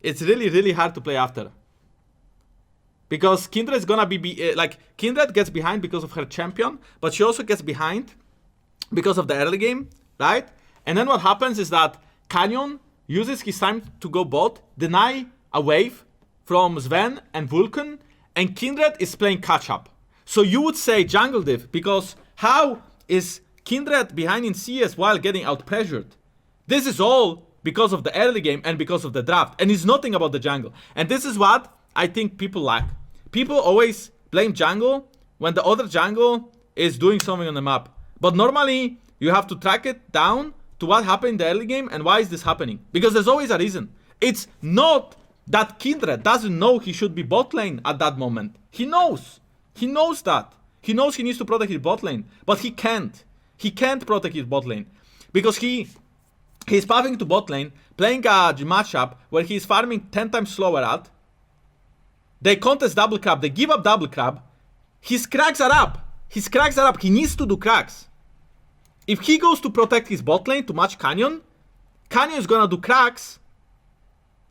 it's really, really hard to play after. Because Kindred is gonna be like, Kindred gets behind because of her champion, but she also gets behind because of the early game, right? And then what happens is that Canyon uses his time to go bot, deny a wave from Sven and Vulcan, and Kindred is playing catch up. So you would say jungle diff, because how is Kindred behind in CS while getting out pressured? This is all because of the early game and because of the draft, and it's nothing about the jungle. And this is what I think people lack. People always blame jungle when the other jungle is doing something on the map. But normally, you have to track it down to what happened in the early game and why is this happening. Because there's always a reason. It's not that Kindred doesn't know he should be bot lane at that moment. He knows. He knows that. He knows he needs to protect his bot lane. But he can't. He can't protect his bot lane. Because he's pathing to bot lane, playing a matchup where he's farming 10 times slower at. They contest double crab, they give up double crab. His cracks are up. His cracks are up. He needs to do cracks. If he goes to protect his bot lane to match Canyon, Canyon is gonna do cracks.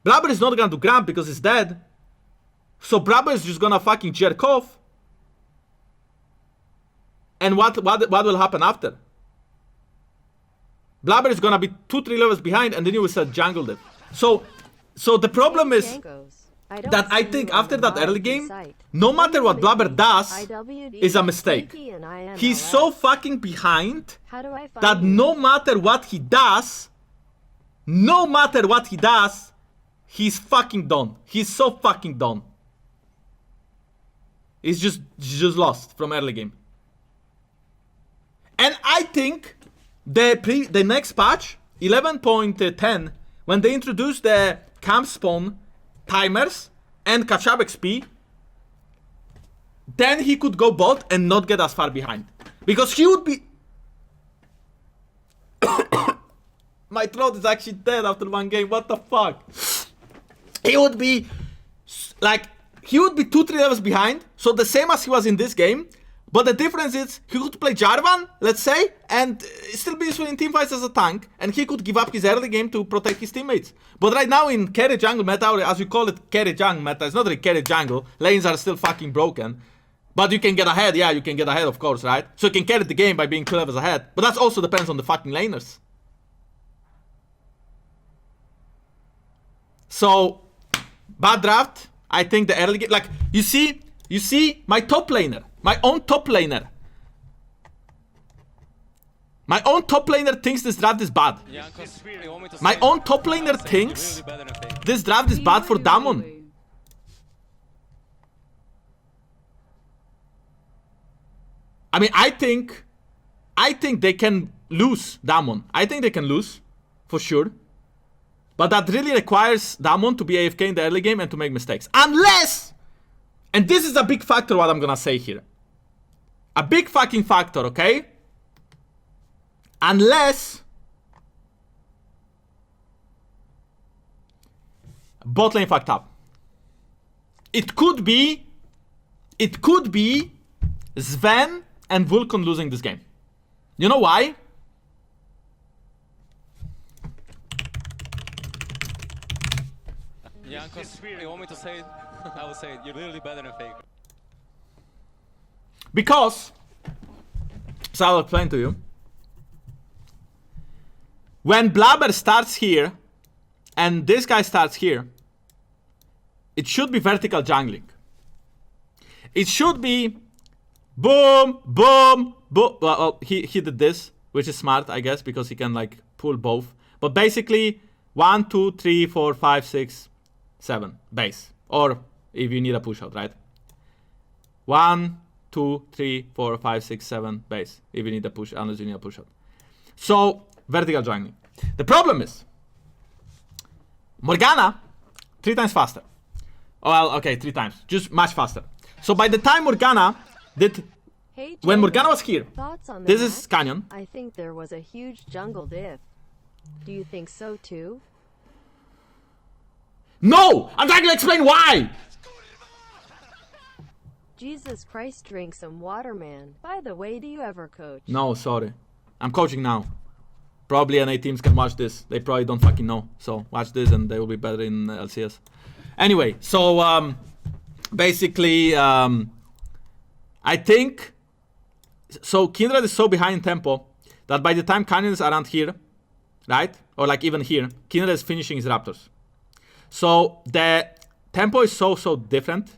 Blabber is not gonna do grab because he's dead. So Blabber is just gonna fucking jerk off. And what will happen after? Blabber is gonna be 2-3 levels behind, and then you will set jungle diff. So the problem is that I think after that early game, no matter what Blabber does, is a mistake. He's so fucking behind that no matter what he does, he's fucking done. He's so fucking done. He's just lost from early game. And I think the next patch, 11.10, when they introduce the camp spawn timers and catch up XP, then he could go bot and not get as far behind. Because he would be... My throat is actually dead after one game, what the fuck? He would be... like, he would be 2-3 levels behind, so the same as he was in this game. But the difference is, he could play Jarvan, let's say, and still be useful in teamfights as a tank, and he could give up his early game to protect his teammates. But right now in carry jungle meta, or as we call it, carry jungle meta, it's not really carry jungle, lanes are still fucking broken. But you can get ahead, yeah, you can get ahead, of course, right? So you can carry the game by being 2 levels ahead, but that also depends on the fucking laners. So, bad draft, I think the early game, like, you see, my top laner. My own top laner thinks this draft is bad. My own top laner thinks this draft is bad for Damon. I mean, I think they can lose Damon. I think they can lose, for sure. But that really requires Damon to be AFK in the early game and to make mistakes. Unless, and this is a big factor what I'm gonna say here. A big fucking factor, okay? Unless bot lane fucked up. It could be Sven and Vulcan losing this game. You know why? Jankos, you want me to say it? I will say it. You're literally better than Fake. Because, so I'll explain to you. When Blabber starts here, and this guy starts here, it should be vertical jungling. It should be boom, boom, boom. Well, he did this, which is smart, I guess, because he can like pull both. But basically, 1, 2, 3, 4, 5, 6, 7 base. Or if you need a push out, right? 1, 2, 3, 4, 5, 6, 7 base. If you need a push, unless you need a push out. So, vertical jungling. The problem is, Morgana, 3 times faster. Well, okay, 3 times. Just much faster. So by the time Morgana did... Hey, when Morgana was here, this is Canyon. I think there was a huge jungle diff. Do you think so too? No! I'm trying to explain why! Jesus Christ, drink some water, man. By the way, do you ever coach? No, sorry. I'm coaching now. Probably NA teams can watch this. They probably don't fucking know. So watch this and they will be better in LCS. Anyway, so basically, I think... So Kindred is so behind in tempo that by the time Canyon is around here, right? Or like even here, Kindred is finishing his Raptors. So the tempo is so different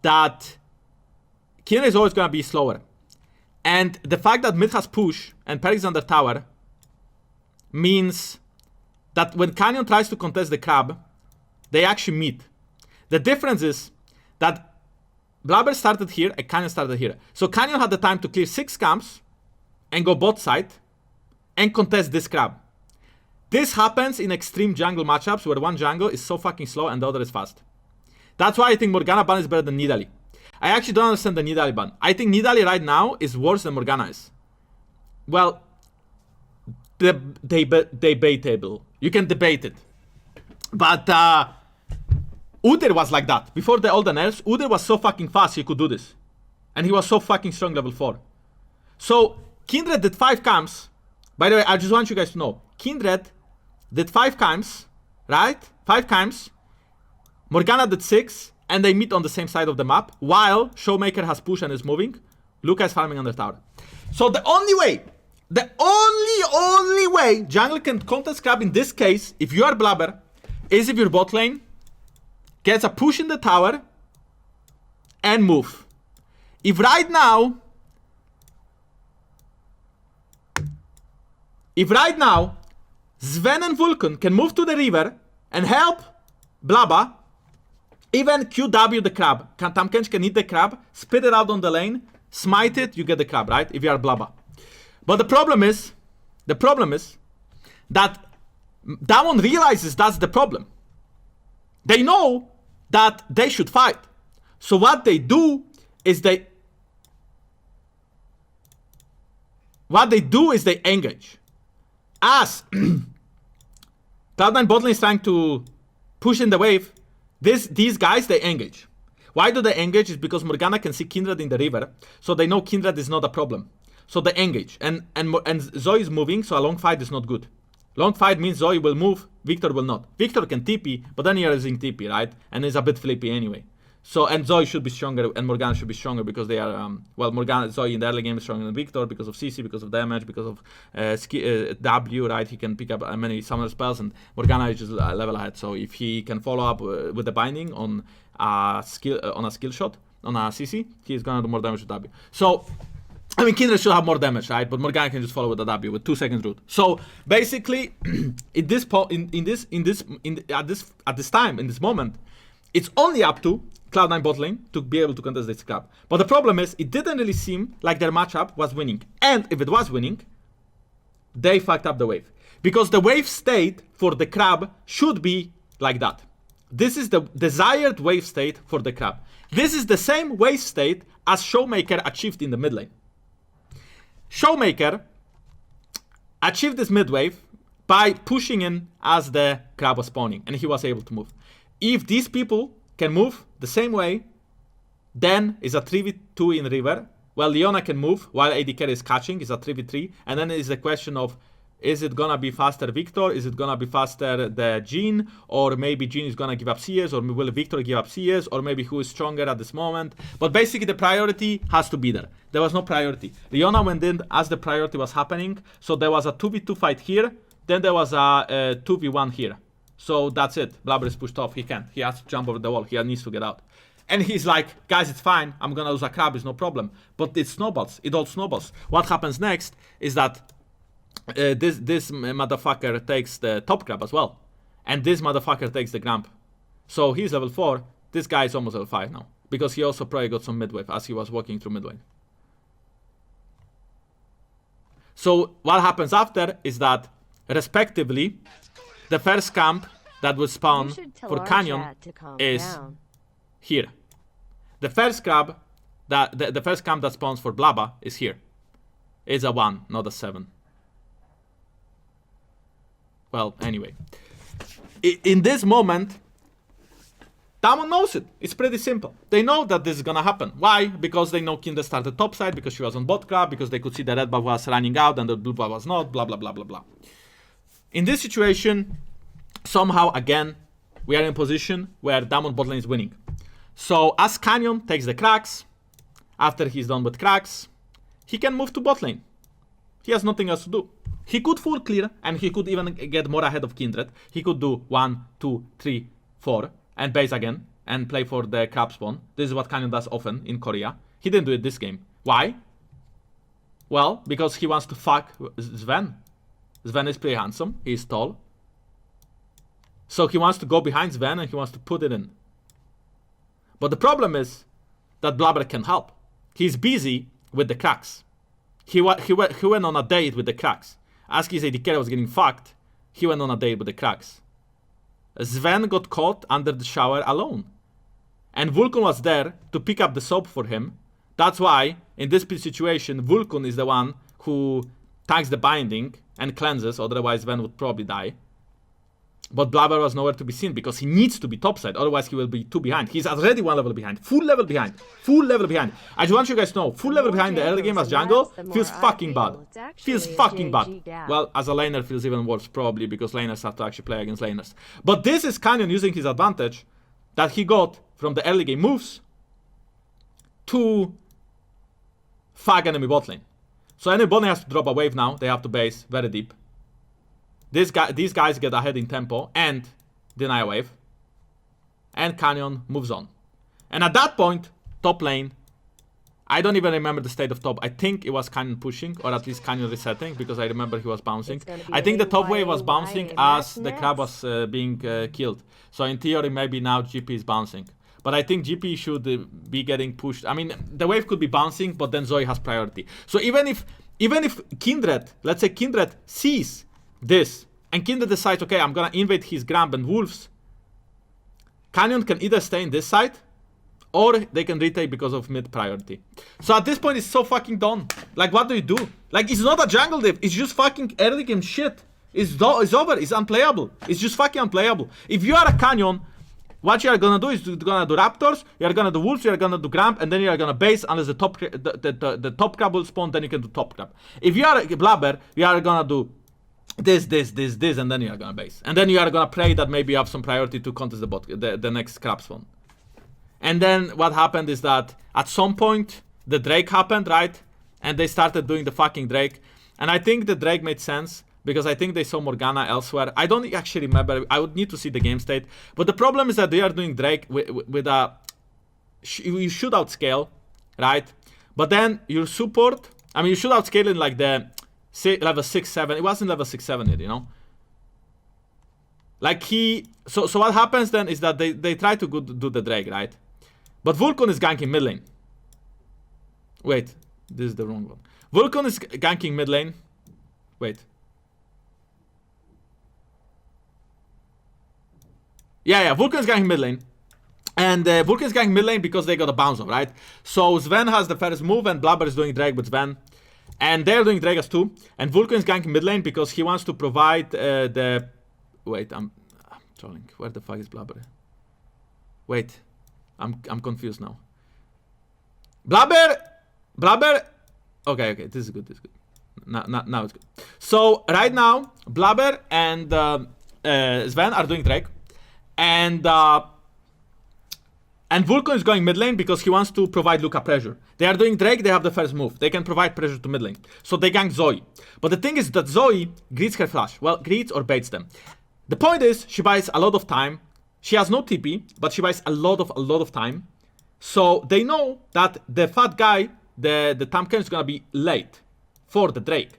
that Kindred is always going to be slower. And the fact that mid has push and Peric's under tower means that when Canyon tries to contest the crab, they actually meet. The difference is that Blabber started here and Canyon started here. So Canyon had the time to clear 6 camps and go bot side and contest this crab. This happens in extreme jungle matchups where one jungle is so fucking slow and the other is fast. That's why I think Morgana ban is better than Nidalee. I actually don't understand the Nidalee ban. I think Nidalee right now is worse than Morgana is. Well, debatable. You can debate it. But Udyr was like that. Before all the nerfs, Udyr was so fucking fast he could do this. And he was so fucking strong level 4. So, Kindred did 5 camps. By the way, I just want you guys to know. Kindred did 5 camps, right? 5 camps. Morgana did 6. And they meet on the same side of the map. While Showmaker has push and is moving. Luca is farming under tower. So the only way, jungle can contest crab in this case, if you are Blabber, is if your bot lane gets a push in the tower and move. If right now Sven and Vulcan can move to the river and help Blabba, even QW the crab. Tamkench can hit the crab, spit it out on the lane, smite it, you get the crab, right? If you are Blabba. But the problem is that Damwon realizes that's the problem. They know that they should fight. So what they do is they engage. As Cloud9 bot lane is trying to push in the wave, these guys, they engage. Why do they engage? Is because Morgana can see Kindred in the river, so they know Kindred is not a problem. So they engage. And Zoe is moving, so a long fight is not good. Long fight means Zoe will move, Victor will not. Victor can TP, but then you're using TP, right? And it's a bit flippy anyway. So, and Zoe should be stronger, and Morgana should be stronger because they are, well, Morgana, Zoe in the early game is stronger than Victor because of CC, because of damage, because of W, right? He can pick up many summoner spells, and Morgana is just a level ahead. So if he can follow up with the binding on a skill shot, on a CC, he's gonna do more damage with W. So, I mean, Kindred should have more damage, right? But Morgana can just follow with a W with 2 seconds root. So basically, at this time, in this moment, it's only up to Cloud9 bot lane to be able to contest this crab. But the problem is, it didn't really seem like their matchup was winning. And if it was winning, they fucked up the wave. Because the wave state for the crab should be like that. This is the desired wave state for the crab. This is the same wave state as Showmaker achieved in the mid lane. Showmaker achieved this mid wave by pushing in as the crab was spawning, and he was able to move. If these people can move the same way, then it's a 3v2 in river. Well, Leona can move while AD carry is catching, it's a 3v3. And then it's the question of, is it gonna be faster Victor? Is it gonna be faster the Jean? Or maybe Jean is gonna give up CS, or will Victor give up CS? Or maybe who is stronger at this moment? But basically the priority has to be there. There was no priority. Leona went in as the priority was happening. So there was a 2v2 fight here. Then there was a 2v1 here. So that's it. Blabber is pushed off. He can't. He has to jump over the wall. He needs to get out. And he's like, guys, it's fine. I'm gonna lose a crab. It's no problem. But it snowballs. It all snowballs. What happens next is that this motherfucker takes the top crab as well. And this motherfucker takes the Gramp. So he's level 4. This guy is almost level 5 now. Because he also probably got some midwave as he was walking through midwave. So what happens after is that, respectively, the first camp that will spawn for Canyon is here. The first crab, the first camp that spawns for Blabba is here. It's a 1, not a 7. Well, anyway. In this moment, Damon knows it. It's pretty simple. They know that this is gonna happen. Why? Because they know Kindred started topside, because she was on bot crab, because they could see the red buff was running out and the blue buff was not, blah, blah, blah, blah, blah. In this situation, somehow, again, we are in a position where Damon bot lane is winning. So, as Canyon takes the cracks, after he's done with cracks, he can move to bot lane. He has nothing else to do. He could full clear, and he could even get more ahead of Kindred. He could do 1, 2, 3, 4, and base again, and play for the crab spawn. This is what Canyon does often in Korea. He didn't do it this game. Why? Well, because he wants to fuck Sven. Sven is pretty handsome. He's tall. So he wants to go behind Sven, and he wants to put it in. But the problem is that Blabber can help. He's busy with the cracks. He went on a date with the cracks. As his AD carry was getting fucked, he went on a date with the cracks. Sven got caught under the shower alone. And Vulcan was there to pick up the soap for him. That's why, in this situation, Vulcan is the one who tags the binding and cleanses, otherwise Sven would probably die. But Blabber was nowhere to be seen because he needs to be topside, otherwise he will be 2 behind. He's already 1 level behind. Full level behind. Full level behind. I just want you guys to know, full level behind the early game as jungle feels fucking bad. Feels fucking bad. Well, as a laner feels even worse probably because laners have to actually play against laners. But this is Canyon using his advantage that he got from the early game moves to fuck enemy bot lane. So enemy bot lane has to drop a wave now. They have to base very deep. These guys get ahead in tempo and deny a wave. And Canyon moves on. And at that point, top lane, I don't even remember the state of top. I think it was Canyon pushing, or at least Canyon resetting, because I remember he was bouncing. I think the top wave was bouncing as the crab was being killed. So in theory, maybe now GP is bouncing. But I think GP should be getting pushed. I mean, the wave could be bouncing, but then Zoe has priority. So even if Kindred, let's say Kindred sees this, and Kindred decides, okay, I'm gonna invade his Gramp and Wolves, Canyon can either stay in this side, or they can retake because of mid priority. So at this point, it's so fucking done. Like, what do you do? Like, it's not a jungle div, it's just fucking early game shit. It's over, it's unplayable. It's just fucking unplayable. If you are a Canyon, what you are gonna do is you're gonna do Raptors, you are gonna do Wolves, you are gonna do Gramp, and then you are gonna base unless the top crab will spawn, then you can do top crab. If you are a Blabber, you are gonna do this, and then you are gonna base. And then you are gonna pray that maybe you have some priority to contest the next crab spawn. And then what happened is that at some point, the Drake happened, right? And they started doing the fucking Drake. And I think the Drake made sense, because I think they saw Morgana elsewhere. I don't actually remember. I would need to see the game state. But the problem is that they are doing Drake with a... You should outscale, right? But then your support... I mean, you should outscale in like the level 6, 7. It wasn't level 6, 7 yet, you know? Like he... So what happens then is that they try to do the Drake, right? But Vulcan is ganking mid lane. Wait. This is the wrong one. Vulcan is ganking mid lane. Wait. Yeah, Vulcan is ganking mid lane. And Vulcan is ganking mid lane because they got a bounce off, right? So Sven has the first move and Blabber is doing Drake with Sven. And they're doing Drake as too. And Vulcan is ganking mid lane because he wants to provide the... Wait, I'm trolling. Where the fuck is Blabber? Wait. I'm confused now. Blabber! Okay, this is good, Now it's good. So, right now, Blabber and Sven are doing Drake. And Vulcan is going mid lane because he wants to provide Luca pressure. They are doing Drake, they have the first move. They can provide pressure to mid lane. So they gank Zoe. But the thing is that Zoe greets her flash. Well, greets or baits them. The point is, she buys a lot of time. She has no TP, but she buys a lot of time. So they know that the fat guy, the Tamken, is gonna be late for the Drake.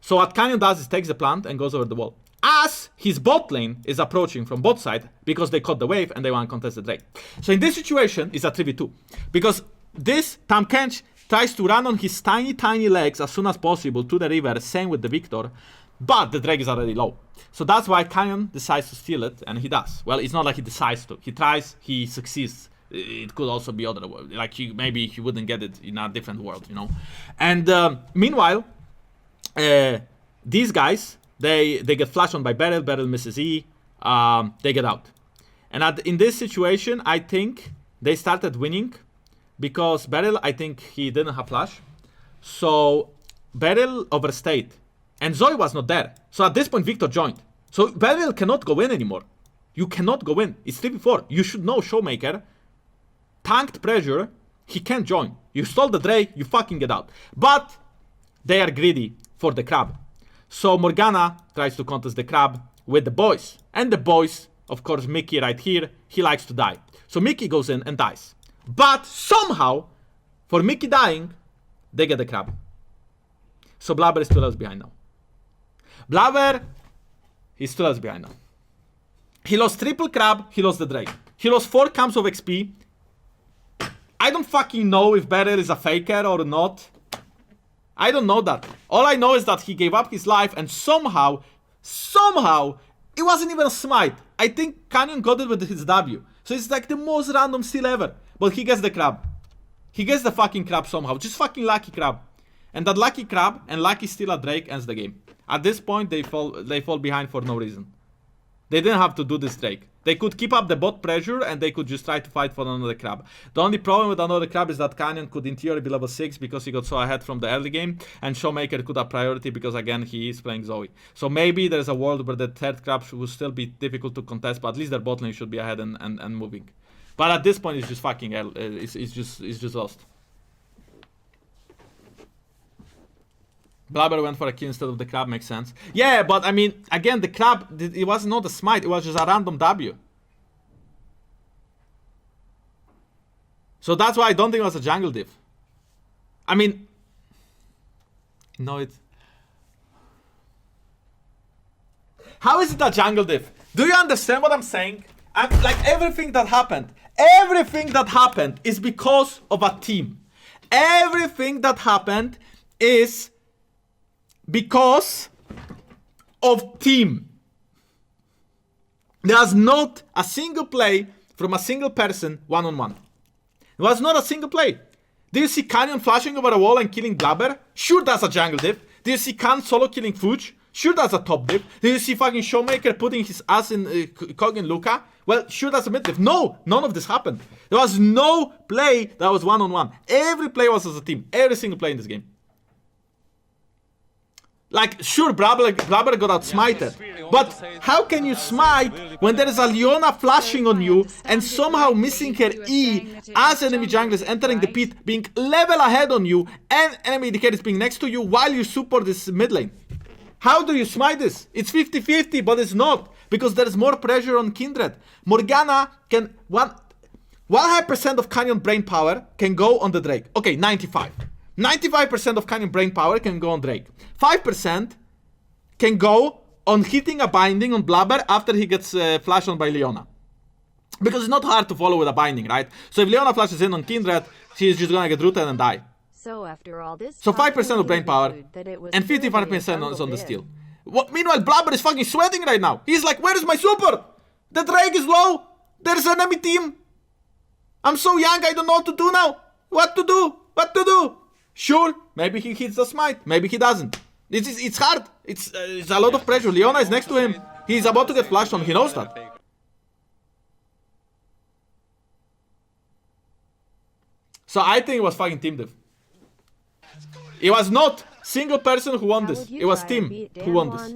So what Canyon does is takes the plant and goes over the wall. As his bot lane is approaching from bot side because they caught the wave and they want to contest the Drake. So in this situation, it's a 3v2. Because this Tam Kench tries to run on his tiny legs as soon as possible to the river, same with the Victor, but the Drake is already low. So that's why Canyon decides to steal it, and he does. Well, it's not like he decides to. He tries, he succeeds. It could also be other world. Like maybe he wouldn't get it in a different world, you know. And meanwhile, these guys, they get flashed on by Beryl. Beryl misses E. They get out. And in this situation, I think they started winning because Beryl, I think he didn't have flash. So Beryl overstayed. And Zoe was not there. So at this point, Victor joined. So Beryl cannot go in anymore. You cannot go in. It's 3v4. You should know Showmaker. Tanked pressure. He can't join. You stole the Drake. You fucking get out. But they are greedy for the crab. So Morgana tries to contest the crab with the boys. And the boys, of course, Mickey right here, he likes to die. So Mickey goes in and dies. But somehow, for Mickey dying, they get the crab. So Blabber is 2 levels behind now. Blabber, he's 2 levels behind now. He lost triple crab, he lost the Drake. He lost 4 camps of XP. I don't fucking know if Beryl is a faker or not. I don't know that. All I know is that he gave up his life and somehow, it wasn't even a smite. I think Canyon got it with his W. So it's like the most random steal ever. But he gets the crab. He gets the fucking crab somehow. Just fucking lucky crab. And that lucky crab and lucky steal at Drake ends the game. At this point, they fall behind for no reason. They didn't have to do this Drake. They could keep up the bot pressure and they could just try to fight for another crab. The only problem with another crab is that Canyon could in theory be level 6 because he got so ahead from the early game. And Showmaker could have priority because again he is playing Zoe. So maybe there's a world where the third crab will still be difficult to contest, but at least their bot lane should be ahead and moving. But at this point it's just fucking it's just lost. Blabber went for a kill instead of the crab, makes sense. Yeah, but I mean, again, the crab, it was not a smite, it was just a random W. So that's why I don't think it was a jungle diff. I mean, no, it's... How is it a jungle diff? Do you understand what I'm saying? Like everything that happened is because of a team. Everything that happened is because of team. There's not a single play from a single person one-on-one. It was not a single play. Do you see Canyon flashing over a wall and killing Blabber? Sure, that's a jungle diff. Do you see Khan solo killing Fuge? Sure, that's a top diff. Do you see fucking Showmaker putting his ass in Cog in Luca? Well, sure, that's a mid diff. No, none of this happened. There was no play that was one-on-one. Every play was as a team. Every single play in this game. Like, sure, Blabber got out smited, but how can you smite when there is a Leona flashing on you and somehow missing her E as enemy jungle is entering the pit, being level ahead on you, and enemy indicator is being next to you while you support this mid lane? How do you smite this? It's 50-50, but it's not, because there is more pressure on Kindred. Morgana can... 100% of Canyon brain power can go on the Drake. Okay, 95. 95% of Canyon brain power can go on Drake. 5% can go on hitting a binding on Blabber after he gets flashed on by Leona. Because it's not hard to follow with a binding, right? So if Leona flashes in on Kindred, she is just gonna get rooted and die. So after all this, so 5% of brain power and 55% is on the steal. Meanwhile, Blabber is fucking sweating right now. He's like, where is my super? The Drake is low. There's an enemy team. I'm so young, I don't know what to do now. What to do? What to do? Sure, maybe he hits the smite, maybe he doesn't. It's hard. It's a lot of pressure. Leona is next to him. He's about to get flashed on. He knows that. So I think it was fucking team diff. It was not single person who won this. It was team who won this.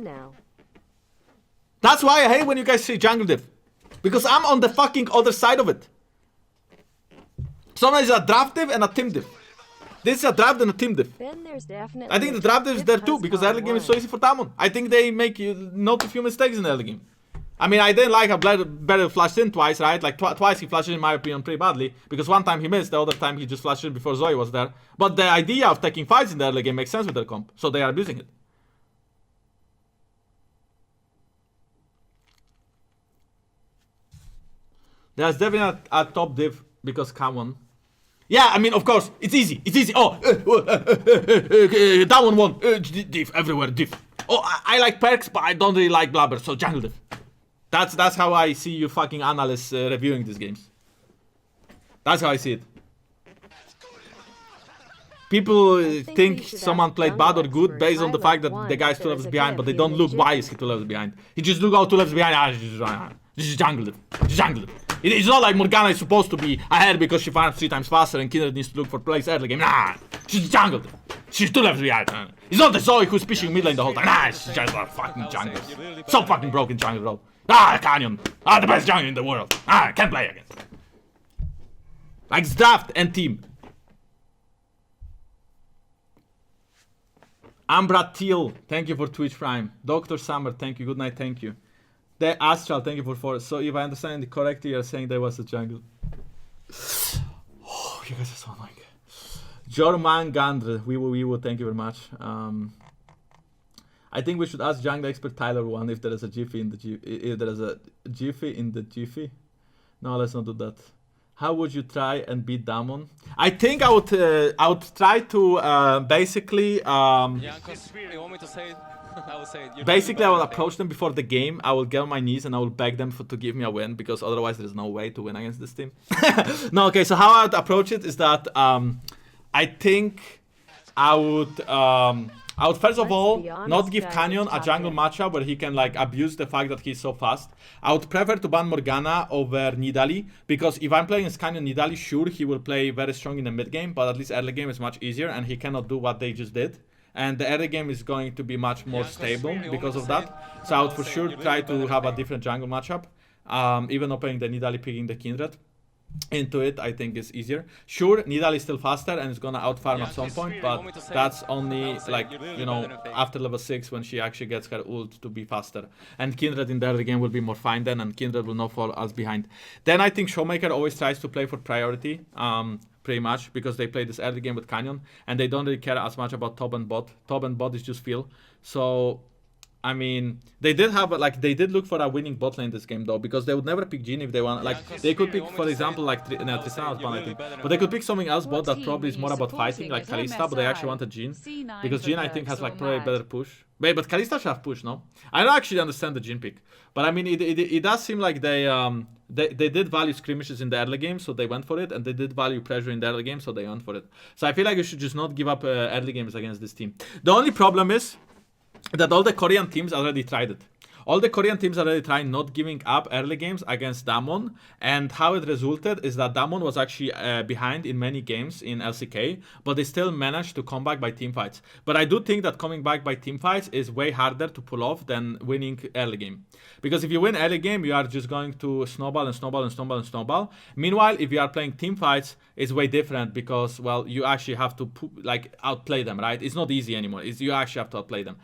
That's why I hate when you guys say jungle diff. Because I'm on the fucking other side of it. Sometimes it's a draft diff and a team diff. This is a draft and a team diff. I think the draft diff is there too, because the early game is so easy for Tamon. I think they make not a few mistakes in the early game. I mean, I didn't like how Beryl flashed in twice, right? Like twice he flashed in my opinion pretty badly, because one time he missed, the other time he just flashed in before Zoe was there. But the idea of taking fights in the early game makes sense with their comp, so they are abusing it. There's definitely a top diff because Cam won. Yeah, I mean, of course, it's easy. It's easy. Oh, that one won. Diff, everywhere, diff. Oh, I like perks, but I don't really like Blabber, so jungle diff. That's how I see you fucking analysts reviewing these games. That's how I see it. People think someone played bad or good based on the fact that the guy's 2 levels behind, but they don't look why is he 2 levels behind. He just look out 2 levels behind. Just jungle it. Just jungle it. It's not like Morgana is supposed to be ahead because she farms 3 times faster and Kindred needs to look for plays early game. Nah, she's jungled it. She's 2 levels behind. It's not the Zoe who's pushing mid lane the whole time. Nah, she's just a fucking jungle. So fucking broken jungle, bro. Ah, Canyon. Ah, the best jungle in the world. Ah, can't play against. Like draft and team. Ambra Teal, thank you for Twitch Prime. Dr. Summer, thank you. Good night, thank you. The Astral, thank you for 4. So if I understand it correctly, you're saying there was a jungle. Oh, you guys are so annoying. Jorman Gandre, we will, thank you very much. I think we should ask jungle expert Tyler 1 if there is a Jiffy in the if there is a Jiffy in the Jiffy. No, let's not do that. How would you try and beat Damon? I think I would try to basically Jankos, you want me to say it? I will say it. Basically, I will approach them before the game. I will get on my knees and I will beg them to give me a win because otherwise there is no way to win against this team. No, okay. So how I would approach it is that I think I would first of all not give Canyon a jungle matchup where he can like abuse the fact that he's so fast. I would prefer to ban Morgana over Nidalee because if I'm playing against Canyon Nidalee, sure he will play very strong in the mid game, but at least early game is much easier and he cannot do what they just did. And the early game is going to be much more stable because of that. So I would for sure try to have a different jungle matchup. Even opening the Nidalee, picking the Kindred into it, I think is easier. Sure, Nidalee is still faster and is gonna outfarm at some point, but that's only like, you know, after level 6 when she actually gets her ult to be faster. And Kindred in the early game will be more fine then, and Kindred will not fall us behind. Then I think Showmaker always tries to play for priority. Pretty much because they play this early game with Canyon and they don't really care as much about top and bot. Top and bot is just feel. So I mean, they did look for a winning bot lane this game though, because they would never pick Jhin if they want. Like they could pick, for example, like Tristana was one, I think, but they could pick something else bot that probably is more about fighting, like Kalista, but they actually wanted Jhin because Jhin I think has like probably better push. Wait, but Kalista should have push, no? I don't actually understand the Jhin pick, but I mean, it does seem like they did value skirmishes in the early game, so they went for it, and they did value pressure in the early game, so they went for it. So I feel like you should just not give up early games against this team. The only problem is that all the Korean teams already tried it. All the Korean teams already tried not giving up early games against Damon, and how it resulted is that Damon was actually behind in many games in LCK, but they still managed to come back by teamfights. But I do think that coming back by teamfights is way harder to pull off than winning early game. Because if you win early game, you are just going to snowball and snowball and snowball and snowball. Meanwhile, if you are playing teamfights, it's way different because, well, you actually have to like outplay them, right? It's not easy anymore. You actually have to outplay them.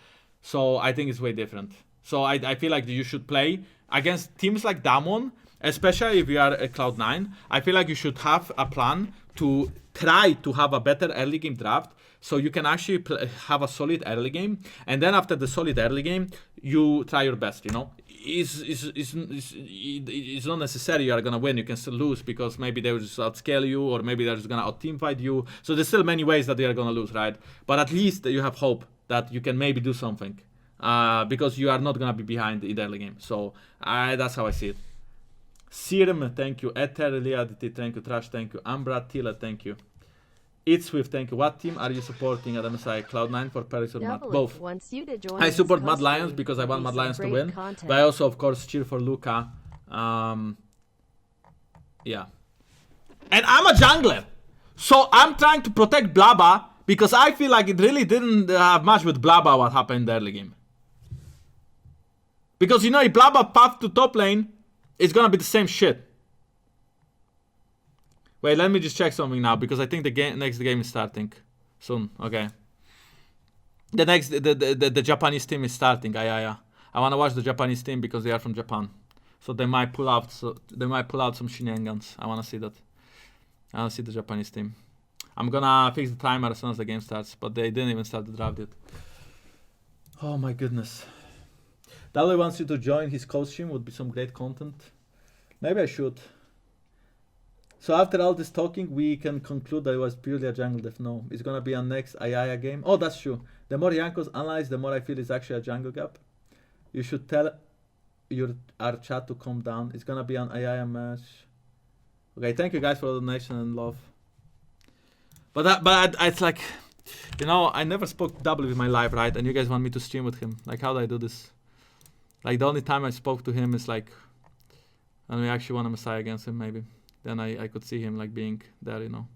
So I think it's way different. So I feel like you should play against teams like Damon, especially if you are at Cloud9. I feel like you should have a plan to try to have a better early game draft so you can actually have a solid early game. And then after the solid early game, you try your best, you know. It's not necessary you are going to win. You can still lose because maybe they will just outscale you or maybe they're just going to out-teamfight you. So there's still many ways that they are going to lose, right? But at least you have hope that you can maybe do something because you are not going to be behind in the early game. So that's how I see it. Serum, thank you. Ether, Liadity, thank you. Trash, thank you. Ambra, Tila, thank you. It's Swift, thank you. What team are you supporting at MSI? Cloud9 for Paris or Mad? Both. I support Mad Lions because I want Mad Lions to win. But I also, of course, cheer for Luca. Yeah. And I'm a jungler. So I'm trying to protect Blabba because I feel like it really didn't have much with Blabba what happened in the early game. Because, you know, if Blabba path to top lane, it's gonna be the same shit. Wait, let me just check something now because I think the next game is starting soon. Okay. The Japanese team is starting. Yeah. I wanna watch the Japanese team because they are from Japan, so they might pull out. Some shenanigans. I wanna see that. I wanna see the Japanese team. I'm gonna fix the timer as soon as the game starts, but they didn't even start the draft yet. Oh my goodness. Dali wants you to join his coach team. Would be some great content. Maybe I should. So after all this talking, we can conclude that it was purely a jungle diff. No, it's gonna be a next Ayaya game. Oh, that's true. The more Jankos analyze, the more I feel it's actually a jungle gap. You should tell our chat to calm down. It's gonna be an Ayaya match. Okay, thank you guys for the donation and love. But it's like, you know, I never spoke W in my life, right? And you guys want me to stream with him. Like, how do I do this? Like, the only time I spoke to him is like and we actually won a Messiah against him, maybe. Then I could see him like being there, you know.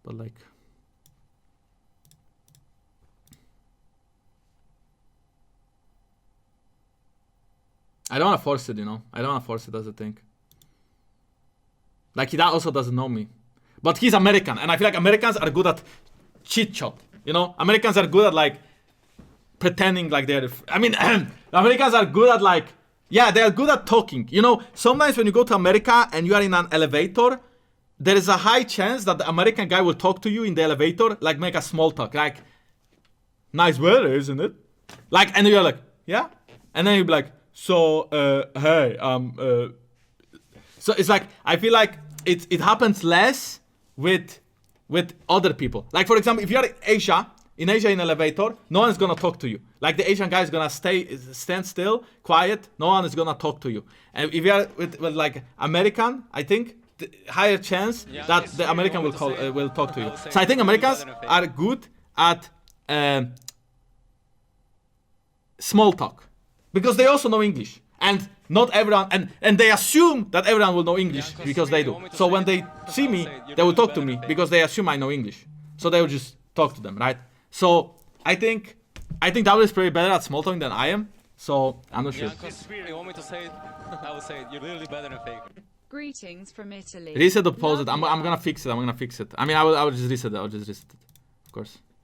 But like, I don't want to force it, you know. I don't want to force it as a thing. Like, he also doesn't know me. But he's American, and I feel like Americans are good at chit chat. You know, Americans are good at like pretending like they're. I mean, Americans are good at like, yeah, they are good at talking. You know, sometimes when you go to America and you are in an elevator, there is a high chance that the American guy will talk to you in the elevator, like make a small talk, like, nice weather, isn't it? Like, and you're like, yeah, and then you'll be like, so, hey, so it's like, I feel like it happens less with other people. Like, for example, if you're in Asia in elevator, no one is gonna talk to you. Like, the Asian guy is gonna stand still, quiet, no one is gonna talk to you. And if you're with like American, I think the higher chance that the American will talk to you. So I think Americans are good at small talk because they also know English. And not everyone, and they assume that everyone will know English because they do. So when they see me, they will talk to me because they assume I know English. So they will just talk to them, right? So I think W is probably better at small talking than I am. So I'm not sure. Jankos, you want me to say it? I will say it. You're literally better than Fake. Greetings from Italy. Reset or pause it. I'm gonna fix it. I mean, I will just reset it. I'll just reset it, of course.